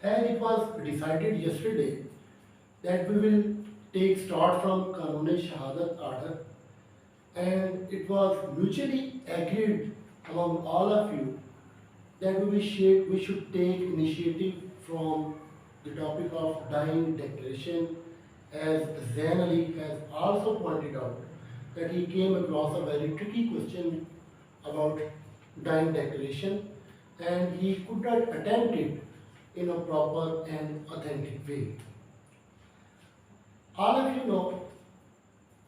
As it was decided yesterday that we will take start from Kanun-e-Shahadat order, and it was mutually agreed among all of you that we should take initiative from the topic of dying declaration, as Zain Ali has also pointed out that he came across a very tricky question about dying declaration, and he could not attempt it in a proper and authentic way. All of you know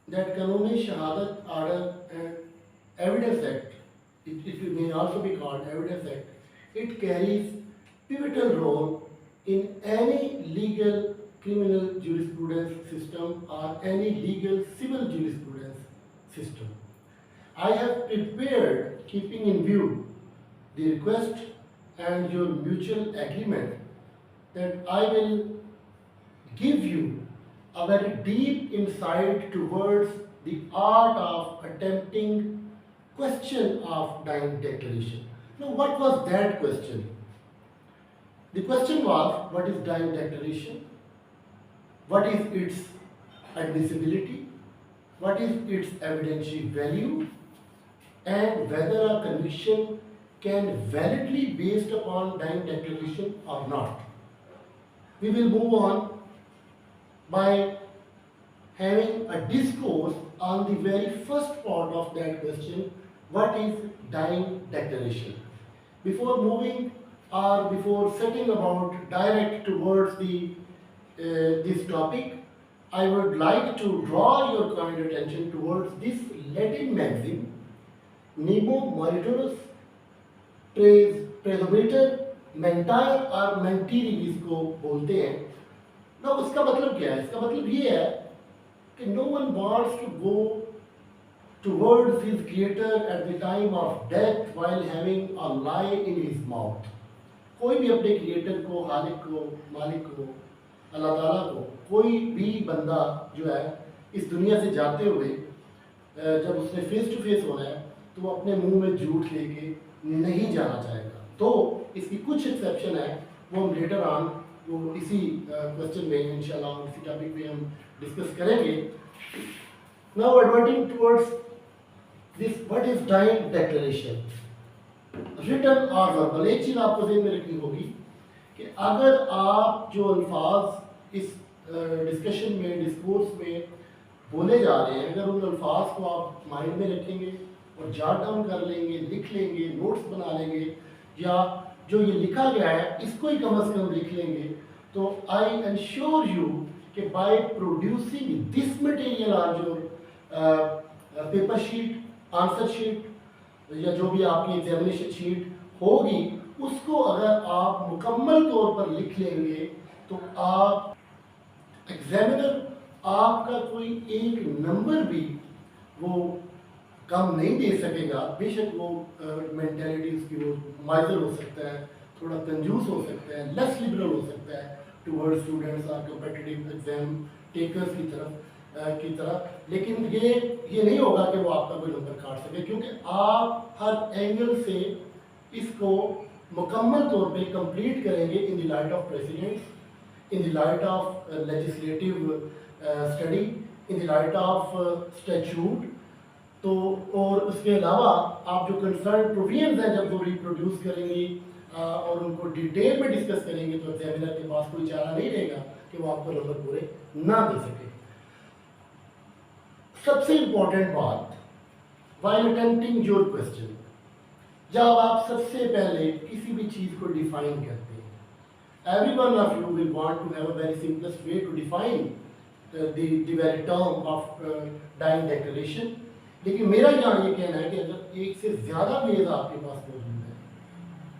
that Kanun-e-Shahadat order and Evidence Act, it may also be called Evidence Act, it carries pivotal role in any legal criminal jurisprudence system or any legal civil jurisprudence system. I have prepared, keeping in view the request and your mutual agreement, that I will give you a very deep insight towards the art of attempting question of dying declaration. Now, what was that question? The question was, what is dying declaration? What is its admissibility? What is its evidentiary value? And whether a conviction can validly be based upon dying declaration or not. We will move on by having a discourse on the very first part of that question, what is dying declaration? Before moving or before setting about direct towards this topic, I would like to draw your kind attention towards this Latin maxim, Nemo meritorius presumptor mentire और mentiri जिसको बोलते हैं ना, उसका मतलब क्या है? इसका मतलब ये है कि no one wants to go towards his creator at the time of death while having a lie in his mouth. कोई भी अपने क्रिएटर को, खालिक को, मालिक को, अल्लाह ताला को, कोई भी बंदा जो है इस दुनिया से जाते हुए जब उसने फेस टू फेस होना है तो वो अपने मुंह में झूठ लेके नहीं जाना चाहेगा. तो इसकी कुछ एक्सेप्शन है, वो हम लेटर ऑन वो इसी क्वेश्चन में इंशाल्लाह इसी टॉपिक पे हम डिस्कस करेंगे. Now adverting towards this, what is dying declaration, written or verbal. एक चीज़ आपको ज़हन में रखनी होगी कि अगर आप जो अल्फाज इस डिस्कशन में, डिस्कोर्स में बोले जा रहे हैं, अगर उन अल्फाज को आप माइंड में रखेंगे और जॉट डाउन कर लेंगे, लिख लेंगे, नोट्स बना लेंगे, या जो ये लिखा गया है इसको ही कम से कम लिख लेंगे, तो आई एंश्योर यू कि बाय प्रोड्यूसिंग दिस मटेरियल और जो पेपर शीट, आंसर शीट या जो भी आपकी एग्जामिनेशन शीट होगी, उसको अगर आप मुकम्मल तौर पर लिख लेंगे तो आप एग्जामिनर आपका कोई एक नंबर भी वो कम नहीं दे सकेगा. बेशक वो मेंटालिटी उसकी वो माइजर हो सकता है, थोड़ा कंजूस हो सकता है, लेस लिबरल हो सकता है टुवर्ड स्टूडेंट्स और कम्पिटिटिव एग्जाम टेकर्स की तरह, लेकिन ये नहीं होगा कि वो आपका कोई नंबर काट सके, क्योंकि आप हर एंगल से इसको मुकम्मल तौर पे कंप्लीट करेंगे in the light of precedents, in the light of legislative study, in the light of statute. तो और उसके अलावा आप जो कंसर्न प्रोविजंस हैं जब वो रिप्रोड्यूस करेंगे और उनको डिटेल में डिस्कस करेंगे, तो एग्जामिनर के पास कोई चारा नहीं रहेगा कि वो आपको नंबर पूरे ना दे सके. सबसे इम्पोर्टेंट बात, व्हाइल अटेम्प्टिंग योर क्वेश्चन, जब आप सबसे पहले किसी भी चीज़ को डिफाइन करते हैं, every one of you will want to have a very simplest way to define the very term of dying declaration. लेकिन मेरा यहाँ ये कहना है कि अगर एक से ज़्यादा वेज आपके पास मौजूद है,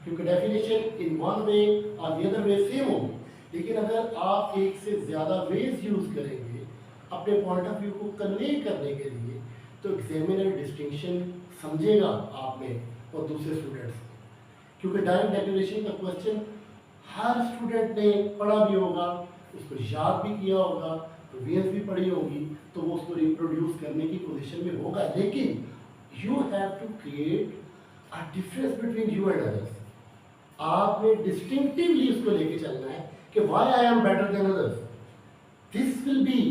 क्योंकि डेफिनेशन इन वन वे और द अदर वे सेम होगी, लेकिन अगर आप एक से ज़्यादा वेज यूज़ करेंगे अपने पॉइंट ऑफ व्यू को कन्वे करने के लिए, तो एग्जामिनर डिस्टिंक्शन समझेगा आप में और दूसरे स्टूडेंट्स में. क्योंकि डाइंग डिक्लेरेशन का क्वेश्चन हर स्टूडेंट ने पढ़ा भी होगा, उसको याद भी किया होगा, प्रोविजंस भी पढ़ी होगी, तो वो उसको रिप्रोड्यूस करने की पोजीशन में होगा. लेकिन you have to create a difference between you and others. आपने डिस्टिंक्टिवली उसको लेके चलना है कि why I am better than others. This will be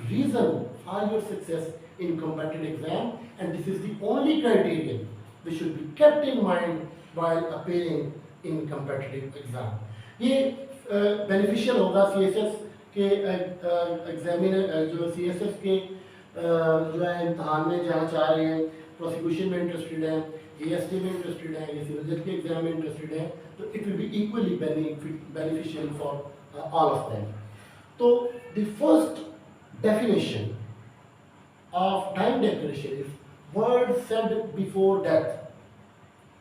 reason for your success in competitive exam, and this is the only criterion which should be kept in mind while appearing in competitive exam. ये beneficial होगा CSS के examiner जो CSS के जो है इम्तहान में जाना चाह रहे हैं, प्रोसिक्यूशन में इंटरेस्टेड हैं, AST में इंटरेस्टेड हैं, या सिविल जज के एग्जाम में इंटरेस्टेड हैं, तो it will be equally beneficial for all of them. तो the first definition of dying declaration is words said before death.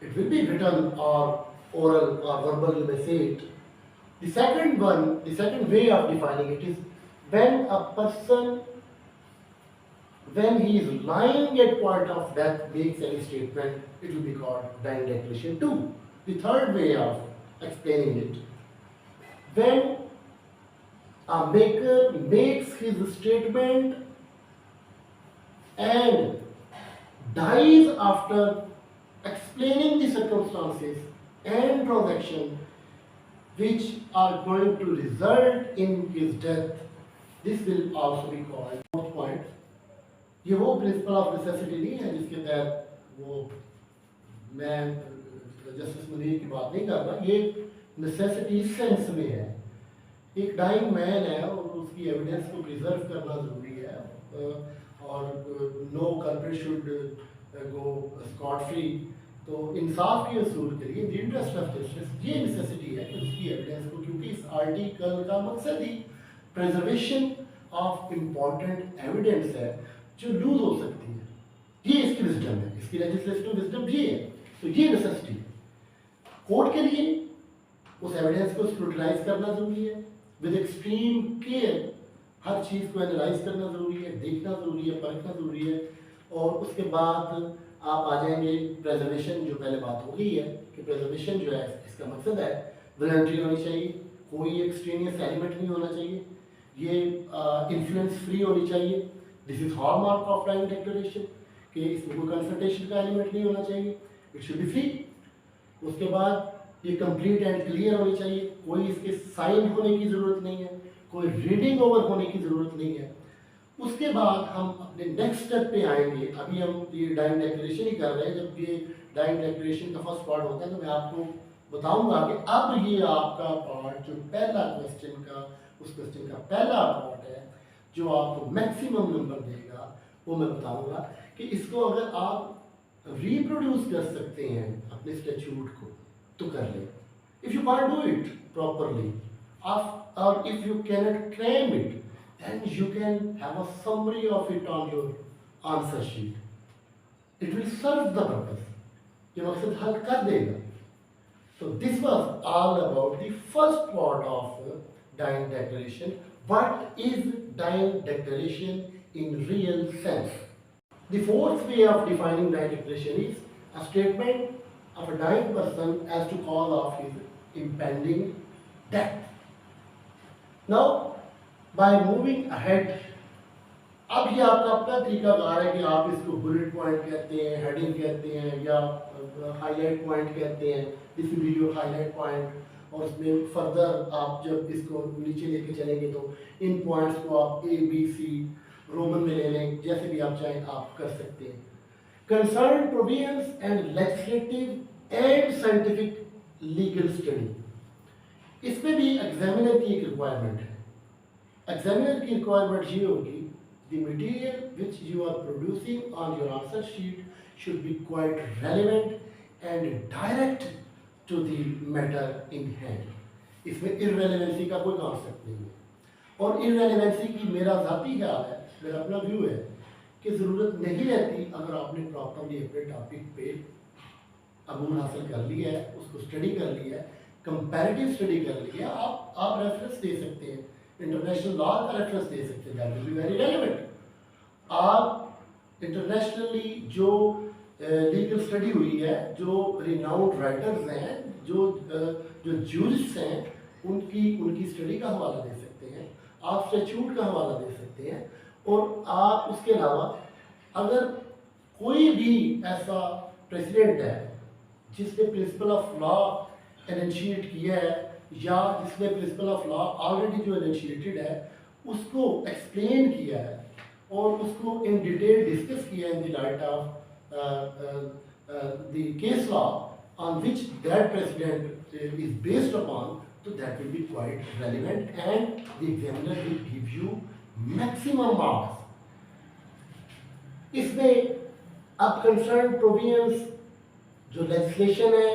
It will be written or oral or verbal, you may say it. The second one, the second way of defining it is when a person, when he is lying at point of death, makes any statement, it will be called dying declaration too. The third way of explaining it, when a maker makes his statement and dies after explaining the circumstances and transaction which are going to result in his death, this will also be called fourth point. ये वो principle of necessity नहीं है जिसके तहत वो मैं justice Munir की बात नहीं कर रहा, ये नेसेसिटी सेंस में है. एक डाइंग मैन है और उसकी एविडेंस को प्रिजर्व करना ज़रूरी है, और no culprit should go scot free. तो इंसाफ के असूल के लिए द इंटरेस्ट ऑफ जस्टिस ये नेसेसिटी है कि उसकी एविडेंस को, क्योंकि इस आर्टिकल का मकसद ही प्रिजर्वेशन ऑफ इम्पॉर्टेंट एविडेंस है जो लूज हो सकती है. ये इसकी विजडम है, इसकी लेजिस्लेटिव विजडम ये है. तो ये नेसेसिटी है. कोर्ट के लिए उस एविडेंस को स्क्रूटनाइज करना जरूरी है विद एक्सट्रीम केयर. हर चीज़ को एनालाइज करना ज़रूरी है, देखना ज़रूरी है, परखना ज़रूरी है. और उसके बाद आप आ जाएंगे प्रेजर्वेशन, जो पहले बात हो गई है कि प्रेजर्वेशन जो है इसका मकसद है वॉलंटरी होनी चाहिए, कोई एक्सट्रीनियस एलिमेंट नहीं होना चाहिए, ये इन्फ्लुएंस फ्री होनी चाहिए. This is hallmark of dying declaration कि इसमें कोई कंसल्टेशन का एलिमेंट नहीं होना चाहिए, इट शुड बी फ्री. उसके बाद ये कंप्लीट एंड क्लियर होनी चाहिए, कोई इसके साइन होने की ज़रूरत नहीं है, कोई रीडिंग ओवर होने की ज़रूरत नहीं है. उसके बाद हम अपने नेक्स्ट स्टेप पे आएंगे. अभी हम ये डाइंग डिक्लेरेशन ही कर रहे हैं. जब ये डाइंग डिक्लेरेशन का फर्स्ट पार्ट होता है तो मैं आपको बताऊंगा कि अब ये आपका पार्ट जो पहला क्वेश्चन का, उस क्वेश्चन का पहला पार्ट है जो आपको मैक्सिमम नंबर देगा, वो मैं बताऊंगा कि इसको अगर आप रिप्रोड्यूस कर सकते हैं अपने स्टैट्यूट को तो कर लें. If you can't do it properly, or if you cannot claim it, then you can have a summary of it on your answer sheet. It will serve the purpose. ये मकसद हल कर देगा. So this was all about the first part of dying declaration. What is dying declaration in real sense? The fourth way of defining dying declaration is a statement of a dying person as to cause of his impending death. Now, by moving ahead, अब ये आपका अपना तरीकाकार है कि आप इसको bullet point कहते हैं, हेडिंग कहते हैं, या हाईलाइट पॉइंट कहते हैं. This will be your highlight point. और उसमें फर्दर आप जब इसको नीचे लेके चलेंगे तो इन पॉइंट्स को आप ABC रोमन में ले लें, जैसे भी आप चाहें आप कर सकते हैं. Concern provisions and legislative and scientific legal study. इसमें भी एग्जामिनर की एक रिक्वायरमेंट है. एग्जामिनर की रिक्वायरमेंट ये होगी, the material which you are producing on your answer sheet should be quite relevant and direct to the matter in hand. इसमें irrelevancy का कोई कॉन्सेप्ट नहीं है. और irrelevancy की मेरा ज़ाती ख्याल है, मेरा अपना व्यू है कि ज़रूरत नहीं रहती अगर आपने प्रॉपरली अपने टॉपिक पे अबूल हासिल कर लिया है, उसको स्टडी कर लिया है, कंपैरेटिव स्टडी कर लिया, आप रेफरेंस दे सकते हैं, इंटरनेशनल लॉ का रेफरेंस दे सकते हैं, that will be very relevant. आप इंटरनेशनली जो लीगल स्टडी हुई है, जो रिनाउंड राइटर्स हैं, जो जूरिस्ट हैं, उनकी स्टडी का हवाला दे सकते हैं, आप स्टैट्यूट का हवाला दे सकते हैं. और आप उसके अलावा अगर कोई भी ऐसा प्रेसिडेंट है जिसने प्रिंसिपल ऑफ लॉ इनिशिएट किया है या जिसमें प्रिंसिपल ऑफ लॉ ऑलरेडी जो इनिशिएटेड है उसको एक्सप्लेन किया है और उसको इन डिटेल डिस्कस किया इन the light of the case law on which that precedent is based upon, so that will be quite relevant and the examiner will give you maximum marks. इसमें अब concern provisions जो legislation है,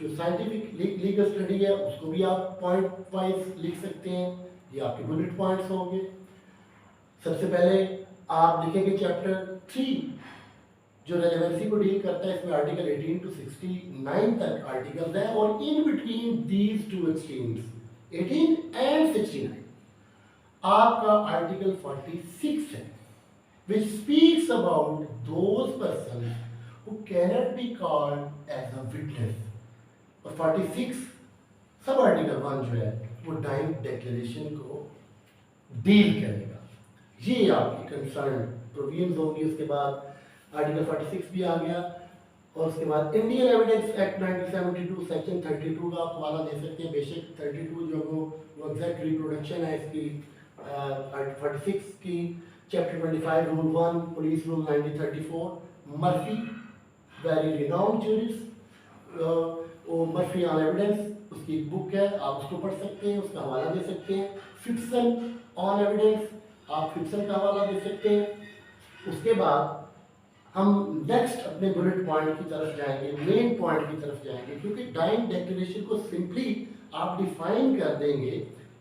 जो scientific legal study है, उसको भी आप point wise लिख सकते हैं, ये आपके बुलेट पॉइंट्स होंगे। सबसे पहले आप लिखेंगे चैप्टर 3 जो रेलेवेंसी को डील करता है, इसमें आर्टिकल 18 टू 69 तक आर्टिकल्स हैं और in between these two extremes 18 and 69 आपका आर्टिकल 46 है which speaks about those persons who cannot be called as a witness। और 46 सब आर्टिकल 1 जो है वो डाइंग डिक्लेरेशन को डील करेगा। ये आपकी कंसर्न प्रोविजंस होंगी। उसके बाद आर्टिकल 46 भी आ गया और उसके बाद इंडियन एविडेंस एक्ट 1972 सेक्शन 32 का आप हवाला दे सकते हैं। बेशक 32 जो वो एग्जैक्ट रिप्रोडक्शन है इसकी 46 की। Chapter 25 rule 1 police rule 1934 Murphy very renowned jurist, वो मर्फी ऑन एविडेंस उसकी एक बुक है, आप उसको पढ़ सकते हैं, उसका हवाला दे सकते हैं। फिक्सन ऑन एविडेंस आप फिक्सन का हवाला दे सकते हैं। उसके बाद हम नेक्स्ट अपने बुलेट पॉइंट की तरफ जाएंगे, मेन पॉइंट की तरफ जाएंगे, क्योंकि डाइंग डिक्लेरेशन को सिंपली आप डिफाइन कर देंगे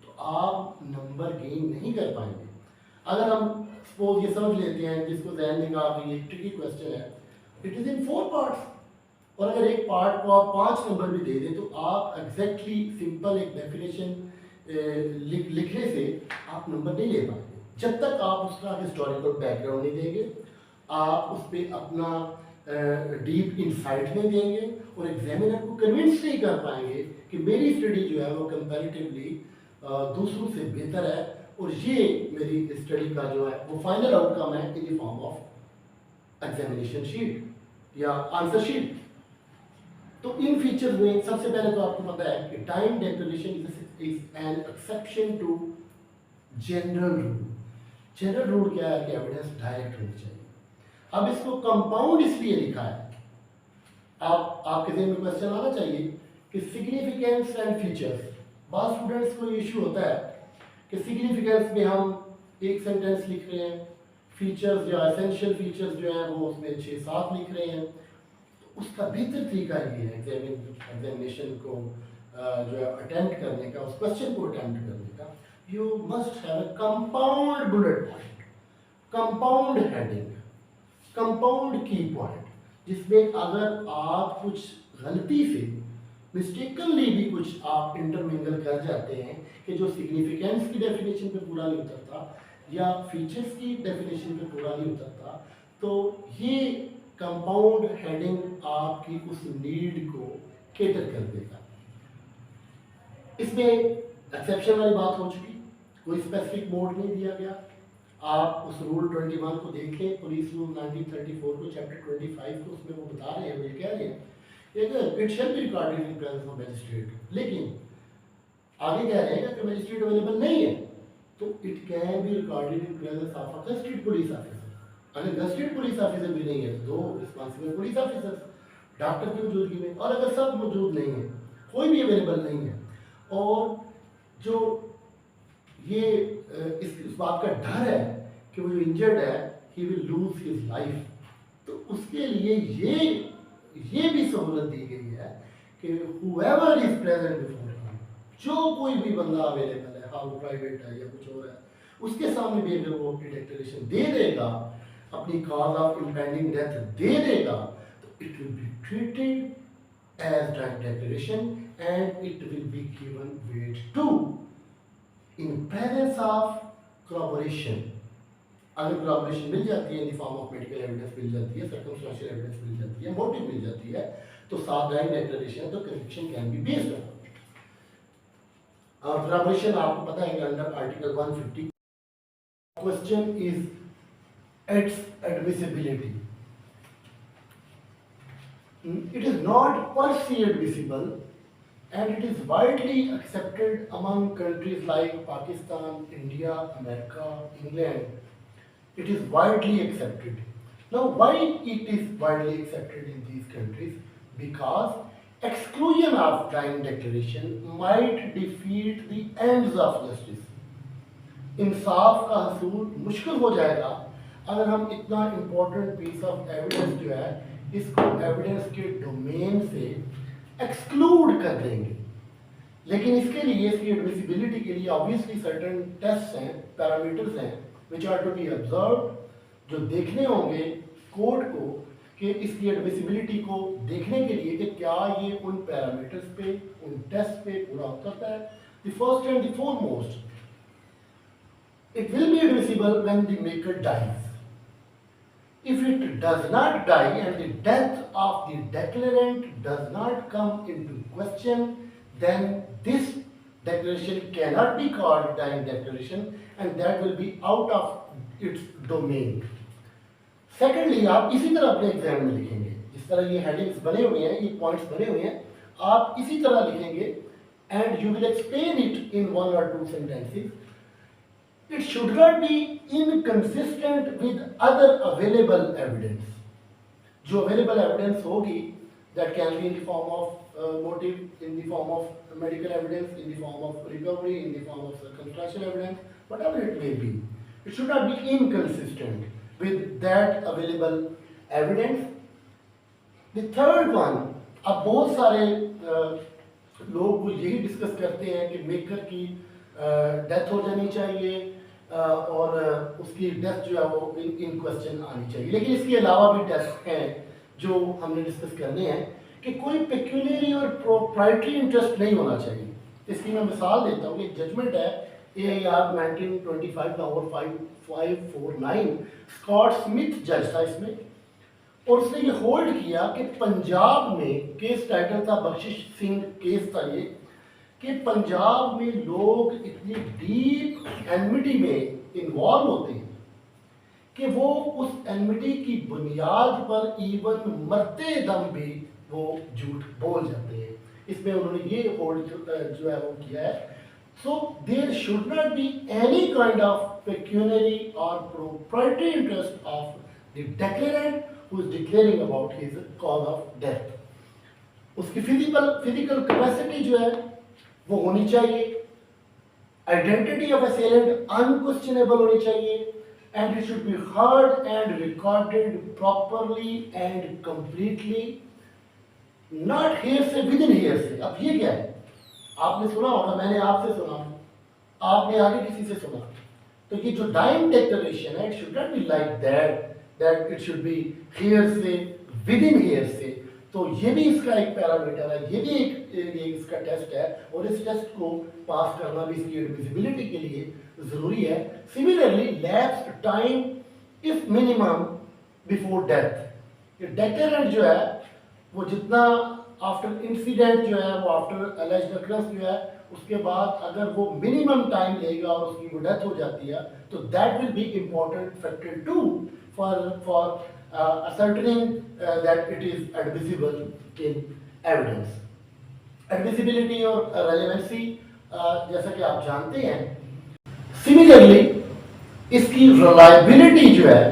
तो आप नंबर गेन नहीं कर पाएंगे। अगर हम सपोज ये समझ लेते हैं, जिसको जहन में कहा कि ये ट्रिकी क्वेश्चन है, इट इज इन 4 पार्ट्स और अगर एक पार्ट को आप 5 नंबर भी दे दें तो आप एग्जैक्टली सिंपल एक डेफिनेशन लिखने से आप नंबर नहीं ले पाएंगे जब तक आप उसका हिस्टोरिकल बैकग्राउंड नहीं देंगे, आप उस पर अपना डीप इंसाइट नहीं देंगे और एग्जामिनर को कन्विंस नहीं कर पाएंगे कि मेरी स्टडी जो है वो कंपैरेटिवली दूसरों से बेहतर है और ये मेरी स्टडी का जो है वो फाइनल आउटकम है in the form of examination sheet या आंसर शीट। तो इन फीचर्स में सबसे पहले तो आपको पता है कि time declaration is an exception to general rule. General rule क्या है कि एविडेंस डायरेक्ट होनी चाहिए। अब इसको कंपाउंड इसलिए लिखा है, आपके ज़हन में क्वेश्चन आना चाहिए कि सिग्निफिकेंस एंड फीचर्स। बहुत स्टूडेंट्स को इशू होता है कि सिग्निफिकेंस में हम एक सेंटेंस लिख रहे हैं, फीचर्स जो एसेंशियल फीचर्स जो हैं वो उसमें 6-7 लिख रहे हैं। तो उसका बेहतर तरीका ये है एग्जामिनेशन को जो है अटेम्प्ट करने का, उस क्वेश्चन को अटेम्प्ट करने का, you must have a compound bullet point, compound heading, compound की पॉइंट, जिसमें अगर आप कुछ गलती से मिस्टेकनली भी कुछ आप इंटरमिंगल कर जाते हैं कि जो सिग्निफिकेंस की डेफिनेशन पे पूरा नहीं उतरता या फीचर्स की डेफिनेशन पे पूरा नहीं उतरता, तो ये कंपाउंड हेडिंग आपकी उस नीड को केटर कर देगा। इसमें एक्सेप्शन वाली बात हो चुकी, कोई स्पेसिफिक मोड नहीं दिया गया। आप उस रूल 21 को देखें, पुलिस रूल 1934 को चैप्टर 25 को, उसमें वो बता रहे हैं, वो ये कह रहे हैं it shall be recorded in presence of magistrate, लेकिन आगे कह रहे हैं कि मैजिस्ट्रेट अवेलेबल नहीं है तो it can be recorded in presence of a gazetted police officer. अगर गस्टेड पुलिस ऑफिसर भी नहीं है तो 2 रिस्पॉन्सिबल पुलिस ऑफिसर्स, डॉक्टर की मौजूदगी में, और अगर सब मौजूद नहीं है, कोई भी अवेलेबल नहीं है और जो ये इस बात का डर है कि वो इंजर्ड है, he will lose his life, तो उसके लिए ये भी सहूलत दी गई है कि whoever is present before him, जो कोई भी बंदा अवेलेबल है, हाँ वो प्राइवेट है या कुछ और है, उसके सामने भी अगर वो अपनी डिक्लेरेशन दे देगा, अपनी कॉज ऑफ इम्पेंडिंग डेथ दे देगा, तो it will be treated as dying declaration and it will be given weight to in presence of corroboration। अगर corroboration मिल जाती है in the form of medical evidence मिल जाती है, सर्कमस्टेंशियल एविडेंस मिल जाती है, मोटिव मिल जाती है, तो साथ डाइंग डिक्लेरेशन तो conviction can be based on. और corroboration आपको पता है कि under article 150 question is it's admissibility. It is not per se admissible and it is widely accepted among countries like Pakistan, India, America, England. It is widely accepted. Now, why it is widely accepted in these countries? Because exclusion of dying declaration might defeat the ends of justice. इंसाफ का हसूल मुश्किल हो जाएगा अगर हम इतना important piece of evidence जो है इसको एविडेंस के डोमेन से एक्सक्लूड कर देंगे। लेकिन इसके लिए इसकी एडमिसिबिलिटी के लिए ऑब्वियसली सर्टेन टेस्ट हैं, पैरामीटर्स हैं which are to be observe, जो देखने होंगे कोर्ट को कि इसकी एडमिसिबिलिटी को देखने के लिए कि क्या ये उन पैरामीटर्स पे, उन टेस्ट पे पूरा उतरता है। The first and the foremost, it will be admissible when the maker dies. If it does not die and the death of the declarant does not come into question, then this declaration cannot be called dying declaration and that will be out of its domain. Secondly, आप इसी तरह अपने exam में लिखेंगे, जिस तरह ये headings बने हुए हैं, ये पॉइंट्स बने हुए हैं, आप इसी तरह लिखेंगे and you will explain it in 1 or 2 sentences. It should not be inconsistent with other available evidence. जो available evidence होगी, that can be in the form of motive, in the form of medical evidence, in the form of recovery, in the form of circumstantial evidence, whatever it may be. It should not be inconsistent with that available evidence. The third one, अब बहुत सारे लोग यही discuss करते हैं कि maker की death हो जानी चाहिए और उसकी डेथ जो है वो इन क्वेश्चन आनी चाहिए। लेकिन इसके अलावा भी टेस्ट हैं जो हमने डिस्कस करने हैं कि कोई पेक्यूलियरी और प्रोप्राइटरी इंटरेस्ट नहीं होना चाहिए। इसकी मैं मिसाल देता हूँ, एक जजमेंट है AIR 1925 नंबर 5549, स्कॉट स्मिथ जज था इसमें, और उसने ये होल्ड किया कि पंजाब में, केस टाइटल था बख्शिश सिंह केस था ये, कि पंजाब में लोग इतनी डीप एनमिटी में इन्वॉल्व होते हैं कि वो उस एनमिटी की बुनियाद पर इवन मरते दम भी वो झूठ बोल जाते हैं। इसमें उन्होंने ये होल्ड जो है वो किया है। So there should not be any kind of pecuniary or proprietary interest of the declarant who is declaring about his cause of death. उसकी फिजिकल कैपेसिटी जो है वो होनी चाहिए, आइडेंटिटी ऑफ असेलेंट अनक्वेश्चनेबल होनी चाहिए, and it should be heard and recorded properly and completely, not here से with in hair से। अब ये क्या है, आपने सुना होगा, मैंने आपसे सुना, आपने आगे किसी से सुना, तो ये जो डाइंग डिक्लेरेशन है, it should not be like that it should be here से विद इन हेयर से। तो ये भी इसका एक पैरामीटर है, ये भी एक इसका टेस्ट है, और इस टेस्ट को पास करना भी इसकी एडमिसिबिलिटी के लिए ज़रूरी है। Similarly lapsed time if minimum before death. ये डेक्लेरेंट जो है वो जितना आफ्टर इंसिडेंट जो है, वो आफ्टर अलेज्ड अकरेंस जो है, उसके बाद अगर वो मिनिमम टाइम लेगा और उसकी वो डेथ हो जाती है, तो that will be important factor to for ascertaining that it is admissible in evidence. Admissibility और relevancy जैसा कि आप जानते हैं, similarly इसकी reliability जो है,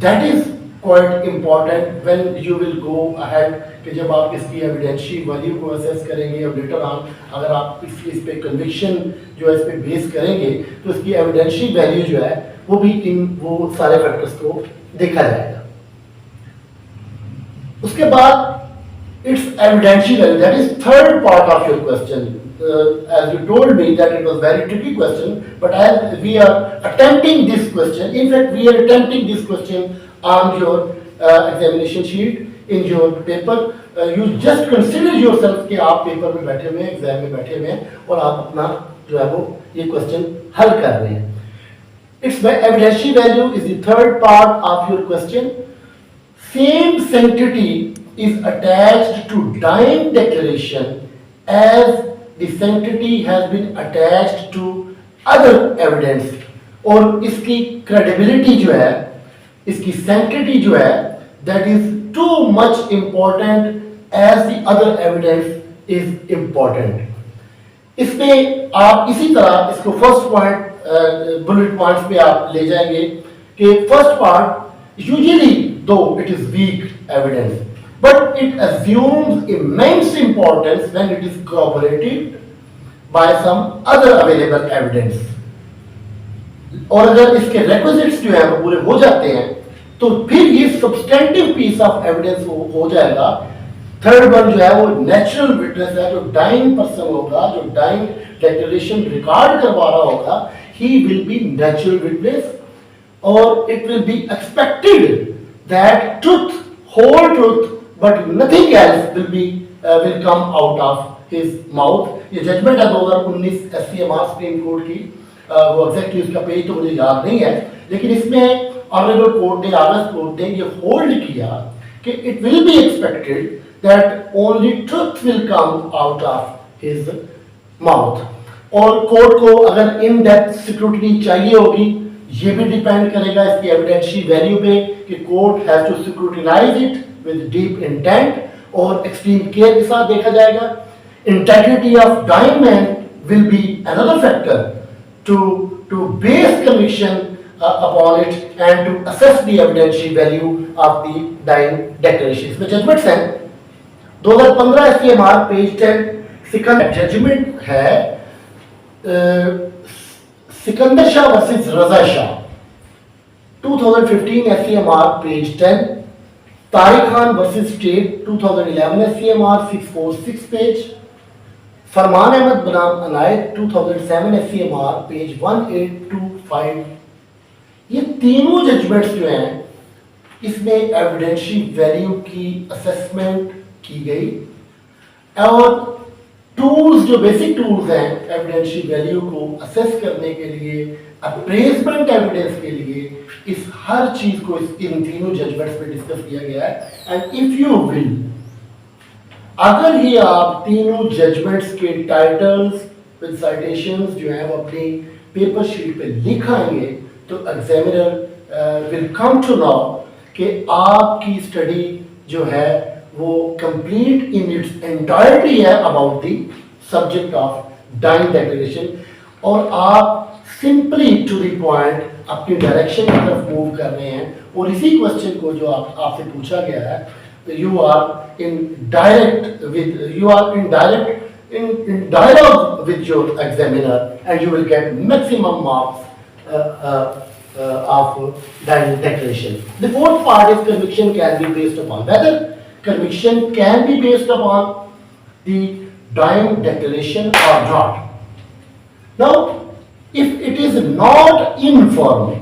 that is quite important when you will go ahead, कि जब आप इसकी एविडेंशियल वैल्यू को असेस करेंगे और लेटर ऑन अगर आप इस पे कन्विक्शन जो है इस पे बेस करेंगे, तो इसकी एविडेंशियल वैल्यू जो है वो भी वो सारे फैक्टर्स को देखा जाएगा। उसके बाद it's evidential value, that is third part of your question. as you told me that it was very tricky question, but as we are attempting this question, in fact we are attempting this question on your examination sheet in your paper, you just consider yourself कि आप paper में बैठे हुए हैं, exam में बैठे हुए हैं और आप अपना जो है वो ये क्वेश्चन हल कर रहे हैं। Its evidentiary value is the third part of your question. Same sanctity is attached to dying declaration as the sanctity has been attached to other evidence. और इसकी credibility जो है, इसकी sanctity जो है, that is too much important as the other evidence is important. इसमें आप इसी तरह इसको फर्स्ट पॉइंट बुलेट पॉइंट्स पे आप ले जाएंगे कि फर्स्ट पार्ट यूजुअली दो it is weak evidence but it assumes immense importance when it is corroborated by some other available evidence। और अगर इसके requisites जो है वो पूरे हो जाते हैं तो फिर ये substantive piece of evidence हो जाएगा। थर्ड वन जो है वो नेचुरल विटनेस है, जो डाइंग पर्सन होगा, जो डाइंग डेक्लेरेशन रिकॉर्ड करवा रहा होगा, he will be natural witness और it will be expected that truth, whole truth but nothing else will come out of his mouth। ये जजमेंट है 2019 SCMR सुप्रीम कोर्ट की, वो एग्जैक्टली उसका पेज तो मुझे याद नहीं है, लेकिन इसमें ऑनरेबल कोर्ट ने, ऑगस्ट कोर्ट ने ये होल्ड किया कि it will be expected that only truth will come out of his mouth. और कोर्ट को अगर इन डेप्थ स्क्रूटनी चाहिए होगी, ये भी डिपेंड करेगा इसकी एविडेंशियल वैल्यू पे कि court has to scrutinize it with deep intent और extreme care के साथ देखा जाएगा। Integrity of dying man will be another factor to base conviction upon it and to assess the evidentiary value of the dying declaration। इसमें judgments हैं 2015 SCMR page 10 Sikandar judgment है Sikandar Shah versus Raza Shah 2015 SCMR page 10, Tariq Khan versus state 2011 SCMR 646 page, Farman Ahmad बनाम Inayat 2007 SCMR page 1825। ये तीनों judgements जो हैं इसमें evidential value की असेसमेंट की गई और टूल्स, जो बेसिक टूल्स हैं एविडेंशियल वैल्यू को असेस करने के लिए, अप्रेजमेंट एविडेंस के लिए, इस हर चीज को इन तीनों जजमेंट्स में डिस्कस किया गया है। एंड इफ यू विल, अगर ये आप तीनों जजमेंट्स के टाइटल्स विद साइटेशंस जो है वो अपनी पेपर शीट पे लिखाएंगे तो examiner will come to know कि आपकी स्टडी जो है वो कंप्लीट इन इट्स एंटायरटी है about the subject of dying declaration और आप सिंपली टू द पॉइंट अपनी डायरेक्शन की तरफ मूव कर रहे हैं। और इसी क्वेश्चन को जो आपसे पूछा गया है, you are in direct with, you are in direct in dialogue with your examiner and you will get maximum marks of declaration. The fourth part is conviction can be based upon. Whether conviction can be based upon the dying declaration or not. Now, if it is not informed,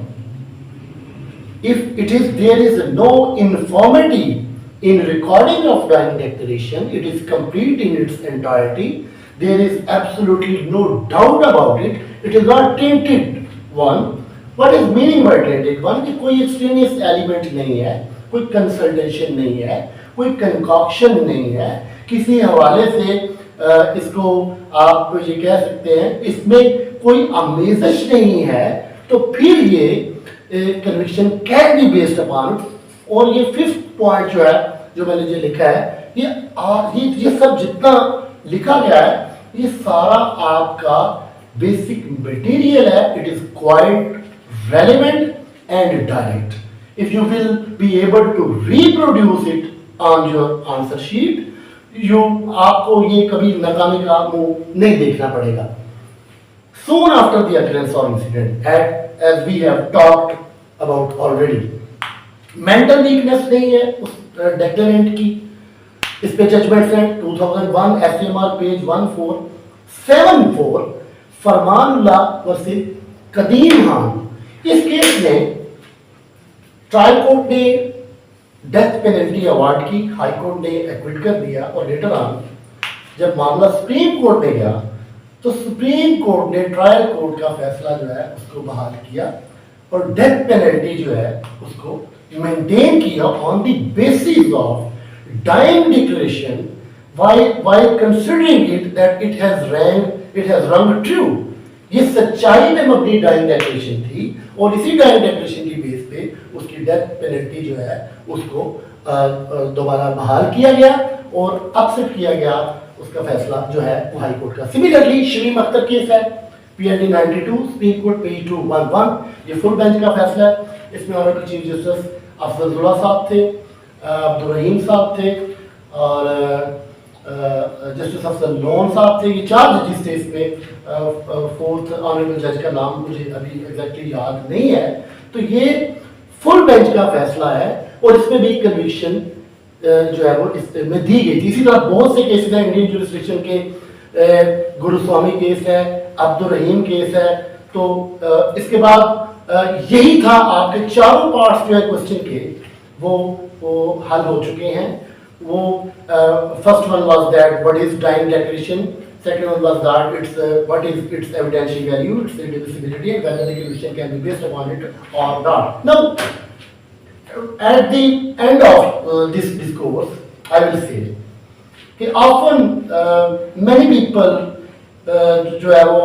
if there is no informity in recording of dying declaration, it is complete in its entirety, there is absolutely no doubt about it, it is not tainted one. What is meaning by tainted one? कि कोई extraneous element नहीं है, कोई consultation नहीं है, कोई concoction नहीं है, किसी हवाले से इसको आप ये कह सकते हैं, इसमें कोई आमेज़श नहीं है, तो फिर ये conviction can be based upon। और ये फिफ्थ पॉइंट जो है, जो मैंने जो लिखा है, ये सब जितना लिखा गया है, ये सारा आपका बेसिक मटेरियल है। It is quite relevant and direct. If you will be able to reproduce it on your answer sheet, आपको ये कभी नाकामी का मुंह नहीं देखना पड़ेगा। Soon after the occurrence of incident, as we have talked about already, mental weakness नहीं है उस डेक्लेरेंट की। इस पे जजमेंट्स हैं 2001 SCMR पेज 1474 फरमानुल्लाह वर्सेस कदीम खान। इस केस में ट्रायल कोर्ट ने डेथ पेनल्टी अवार्ड की, हाई कोर्ट ने एक्विट कर दिया और लेटर ऑन जब मामला सुप्रीम कोर्ट में गया तो सुप्रीम कोर्ट ने ट्रायल कोर्ट का फैसला जो है उसको बहाल किया और डेथ पेनल्टी जो है उसको मेंटेन किया on the basis of dying declaration while considering it that it has rung true। ये सच्चाई में मबनी डाइंग डेक्लेरेशन थी और इसी डाइंग डेक्लेरेशन की बेस पे उसकी डेथ पेनल्टी जो है उसको दोबारा बहाल किया गया और एक्सेप्ट किया गया उसका इसका फैसला जो है वो हाई कोर्ट का। सिमिलरली शमीम अख्तर केस है PLD 92 सुप्रीम कोर्ट पेज 211, ये फुल बेंच का फैसला है। इसमें ऑनरेबल चीफ जस्टिस अफजलुल्ला साहब थे, अब्दुल रहीम साहब थे और जस्टिस अफजल लोन साहब थे। ये 4 जजेस थे इसमें। फोर्थ ऑनरेबल जज का नाम मुझे अभी एग्जैक्टली याद नहीं है। तो ये फुल बेंच का फैसला है और इसमें भी कन्विक्शन जो है वो इसमें दी गई थी। इसी तरह बहुत से केसेस हैं इंडियन जुरिस्डिक्शन के, गुरुस्वामी केस है, अब्दुल रहीम केस है। तो इसके बाद यही था, आपके चारों पार्ट्स जो है क्वेश्चन के वो हल हो चुके हैं। वो first one was that what is dying declaration, second one was that it's what is its evidentiary value, its indivisibility, and whether the conviction can be based upon it or not. Now, at the end of this discourse, I will say कि often many people जो है वो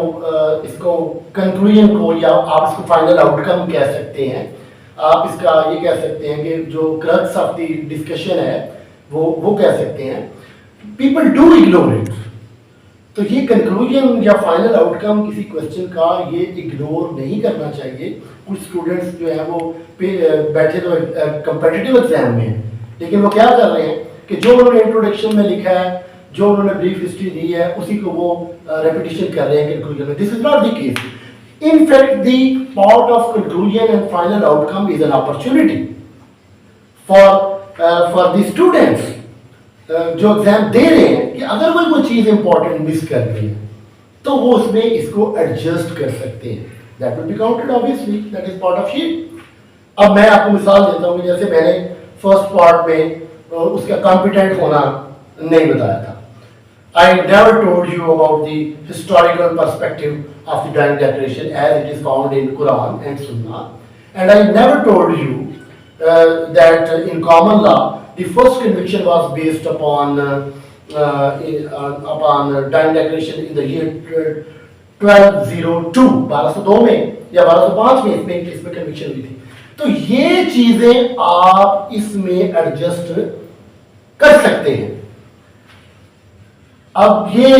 इसको conclusion को या आप इसको final outcome कह सकते हैं, आप इसका ये कह सकते हैं कि जो crux of the discussion है वो कह सकते हैं। People do ignore it. तो ये कंक्लूजन या फाइनल आउटकम किसी क्वेश्चन का ये इग्नोर नहीं करना चाहिए। कुछ स्टूडेंट्स जो है वो बैठे तो कम्पिटिटिव एग्जाम में हैं, लेकिन वो क्या कर रहे हैं कि जो उन्होंने इंट्रोडक्शन में लिखा है, जो उन्होंने ब्रीफ हिस्ट्री दी है, उसी को वो रेपिटेशन कर रहे हैं कंक्लूजन में। This is not the case. In fact the part of conclusion and final outcome is an opportunity for the students जो एग्जाम दे रहे हैं कि अगर कोई चीज इंपॉर्टेंट मिस कर रही है तो वो उसमें इसको एडजस्ट कर सकते हैं। That will be counted obviously, that is part of sheet. अब मैं आपको मिसाल देता हूँ कि जैसे मैंने फर्स्ट पार्ट में उसका कॉम्पिटेंट होना नहीं बताया था। I never told you about the historical perspective of the Dying Declaration as it is found in Quran and Sunnah, and I never told you that in common law the first conviction was based upon Dying Declaration in the year 1202, 1202 में या 1205 में इसमें conviction हुई थी। तो ये चीजें आप इसमें एडजस्ट कर सकते हैं। अब ये